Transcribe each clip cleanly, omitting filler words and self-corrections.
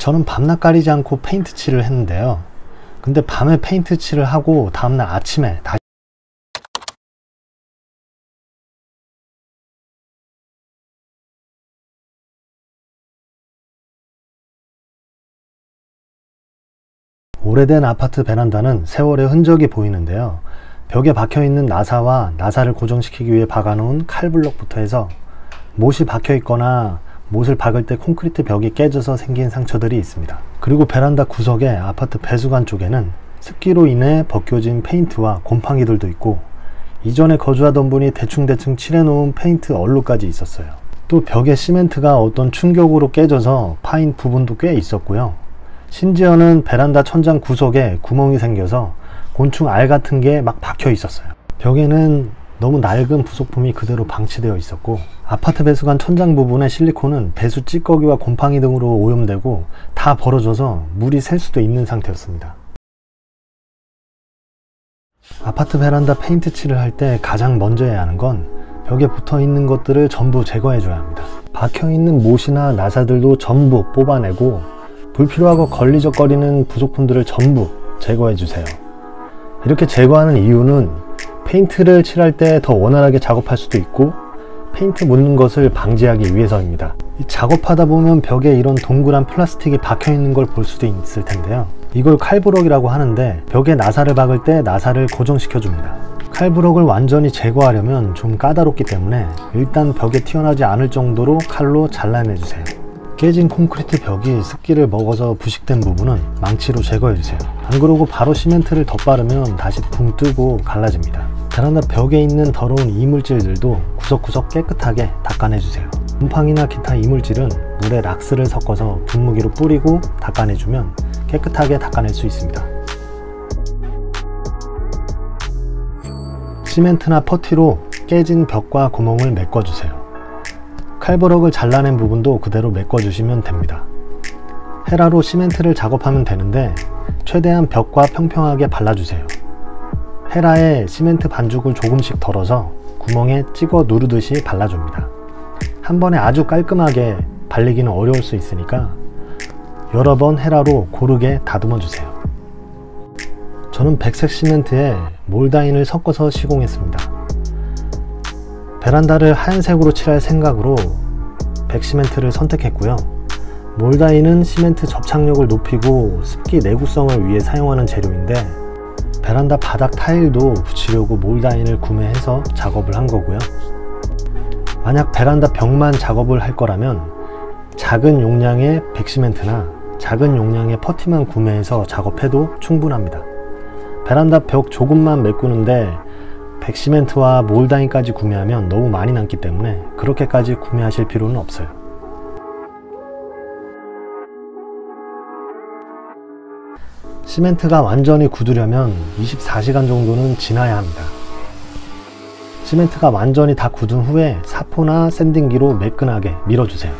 저는 밤낮 가리지 않고 페인트 칠을 했는데요. 근데 밤에 페인트 칠을 하고 다음날 아침에 다시 오래된 아파트 베란다는 세월의 흔적이 보이는데요. 벽에 박혀있는 나사와 나사를 고정시키기 위해 박아놓은 칼블럭부터 해서 못이 박혀 있거나 못을 박을 때 콘크리트 벽이 깨져서 생긴 상처들이 있습니다. 그리고 베란다 구석에 아파트 배수관 쪽에는 습기로 인해 벗겨진 페인트와 곰팡이들도 있고 이전에 거주하던 분이 대충 칠해놓은 페인트 얼룩까지 있었어요. 또 벽에 시멘트가 어떤 충격으로 깨져서 파인 부분도 꽤 있었고요. 심지어는 베란다 천장 구석에 구멍이 생겨서 곤충 알 같은 게 막 박혀 있었어요. 벽에는 너무 낡은 부속품이 그대로 방치되어 있었고 아파트 배수관 천장 부분의 실리콘은 배수 찌꺼기와 곰팡이 등으로 오염되고 다 벌어져서 물이 셀 수도 있는 상태였습니다. 아파트 베란다 페인트 칠을 할 때 가장 먼저 해야 하는 건 벽에 붙어 있는 것들을 전부 제거해 줘야 합니다. 박혀 있는 못이나 나사들도 전부 뽑아내고 불필요하고 걸리적거리는 부속품들을 전부 제거해 주세요. 이렇게 제거하는 이유는 페인트를 칠할 때 더 원활하게 작업할 수도 있고 페인트 묻는 것을 방지하기 위해서입니다. 작업하다 보면 벽에 이런 동그란 플라스틱이 박혀 있는 걸 볼 수도 있을 텐데요. 이걸 칼부럭이라고 하는데 벽에 나사를 박을 때 나사를 고정시켜 줍니다. 칼부럭을 완전히 제거하려면 좀 까다롭기 때문에 일단 벽에 튀어나오지 않을 정도로 칼로 잘라내 주세요. 깨진 콘크리트 벽이 습기를 먹어서 부식된 부분은 망치로 제거해 주세요. 안 그러고 바로 시멘트를 덧바르면 다시 붕 뜨고 갈라집니다. 베란다 벽에 있는 더러운 이물질들도 구석구석 깨끗하게 닦아내 주세요. 곰팡이나 기타 이물질은 물에 락스를 섞어서 분무기로 뿌리고 닦아내 주면 깨끗하게 닦아낼 수 있습니다. 시멘트나 퍼티로 깨진 벽과 구멍을 메꿔 주세요. 칼부럭을 잘라낸 부분도 그대로 메꿔주시면 됩니다. 헤라로 시멘트를 작업하면 되는데 최대한 벽과 평평하게 발라주세요. 헤라에 시멘트 반죽을 조금씩 덜어서 구멍에 찍어 누르듯이 발라줍니다. 한 번에 아주 깔끔하게 발리기는 어려울 수 있으니까 여러 번 헤라로 고르게 다듬어 주세요. 저는 백색 시멘트에 몰다인을 섞어서 시공했습니다. 베란다를 하얀색으로 칠할 생각으로 백시멘트를 선택했고요. 몰다인은 시멘트 접착력을 높이고 습기 내구성을 위해 사용하는 재료인데 베란다 바닥 타일도 붙이려고 몰다인을 구매해서 작업을 한 거고요. 만약 베란다 벽만 작업을 할 거라면 작은 용량의 백시멘트나 작은 용량의 퍼티만 구매해서 작업해도 충분합니다. 베란다 벽 조금만 메꾸는데 백시멘트와 몰다인까지 구매하면 너무 많이 남기 때문에 그렇게까지 구매하실 필요는 없어요. 시멘트가 완전히 굳으려면 24시간 정도는 지나야 합니다. 시멘트가 완전히 다 굳은 후에 사포나 샌딩기로 매끈하게 밀어주세요.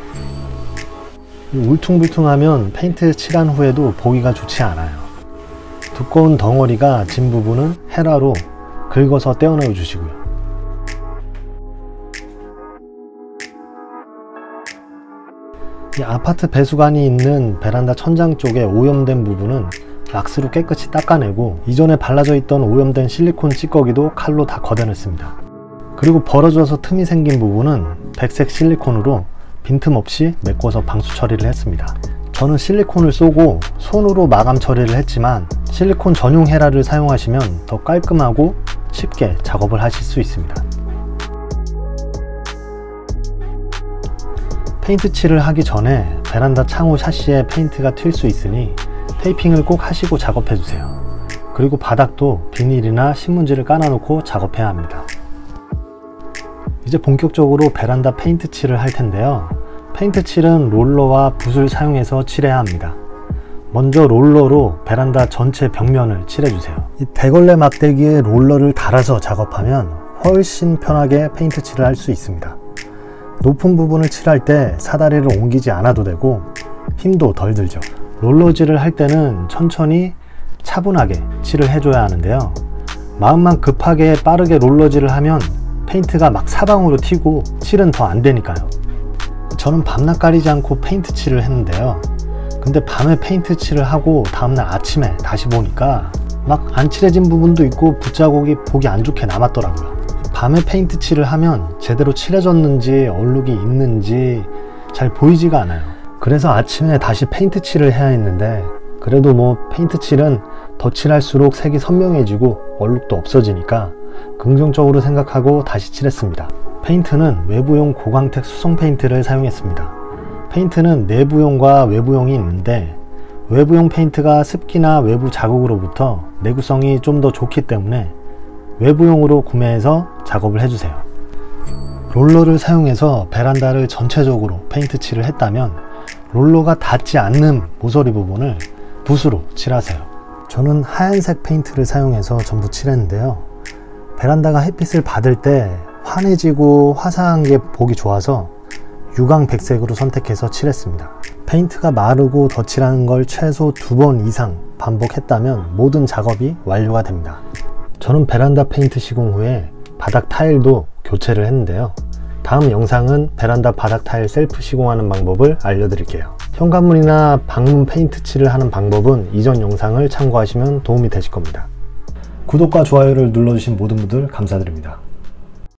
울퉁불퉁하면 페인트 칠한 후에도 보기가 좋지 않아요. 두꺼운 덩어리가 진 부분은 헤라로 긁어서 떼어내어 주시고요. 이 아파트 배수관이 있는 베란다 천장 쪽에 오염된 부분은 락스로 깨끗이 닦아내고 이전에 발라져 있던 오염된 실리콘 찌꺼기도 칼로 다 걷어냈습니다. 그리고 벌어져서 틈이 생긴 부분은 백색 실리콘으로 빈틈없이 메꿔서 방수 처리를 했습니다. 저는 실리콘을 쏘고 손으로 마감 처리를 했지만 실리콘 전용 헤라를 사용하시면 더 깔끔하고 쉽게 작업을 하실 수 있습니다. 페인트 칠을 하기 전에 베란다 창호 샤시에 페인트가 튈 수 있으니 테이핑을 꼭 하시고 작업해 주세요. 그리고 바닥도 비닐이나 신문지를 깔아 놓고 작업해야 합니다. 이제 본격적으로 베란다 페인트 칠을 할 텐데요. 페인트 칠은 롤러와 붓을 사용해서 칠해야 합니다. 먼저 롤러로 베란다 전체 벽면을 칠해주세요. 이 대걸레 막대기에 롤러를 달아서 작업하면 훨씬 편하게 페인트 칠을 할 수 있습니다. 높은 부분을 칠할 때 사다리를 옮기지 않아도 되고 힘도 덜 들죠. 롤러질을 할 때는 천천히 차분하게 칠을 해줘야 하는데요. 마음만 급하게 빠르게 롤러질을 하면 페인트가 막 사방으로 튀고 칠은 더 안 되니까요. 저는 밤낮 가리지 않고 페인트 칠을 했는데요. 근데 밤에 페인트 칠을 하고 다음날 아침에 다시 보니까 막 안 칠해진 부분도 있고 붓자국이 보기 안 좋게 남았더라고요. 밤에 페인트 칠을 하면 제대로 칠해졌는지 얼룩이 있는지 잘 보이지가 않아요. 그래서 아침에 다시 페인트 칠을 해야 했는데, 그래도 뭐 페인트 칠은 더 칠할수록 색이 선명해지고 얼룩도 없어지니까 긍정적으로 생각하고 다시 칠했습니다. 페인트는 외부용 고광택 수성 페인트를 사용했습니다. 페인트는 내부용과 외부용이 있는데, 외부용 페인트가 습기나 외부 자국으로부터 내구성이 좀 더 좋기 때문에 외부용으로 구매해서 작업을 해주세요. 롤러를 사용해서 베란다를 전체적으로 페인트 칠을 했다면 롤러가 닿지 않는 모서리 부분을 붓으로 칠하세요. 저는 하얀색 페인트를 사용해서 전부 칠했는데요. 베란다가 햇빛을 받을 때 환해지고 화사한 게 보기 좋아서 유광 백색으로 선택해서 칠했습니다. 페인트가 마르고 덧칠하는 걸 최소 2번 이상 반복했다면 모든 작업이 완료가 됩니다. 저는 베란다 페인트 시공 후에 바닥 타일도 교체를 했는데요. 다음 영상은 베란다 바닥 타일 셀프 시공하는 방법을 알려드릴게요. 현관문이나 방문 페인트 칠을 하는 방법은 이전 영상을 참고하시면 도움이 되실 겁니다. 구독과 좋아요를 눌러주신 모든 분들 감사드립니다.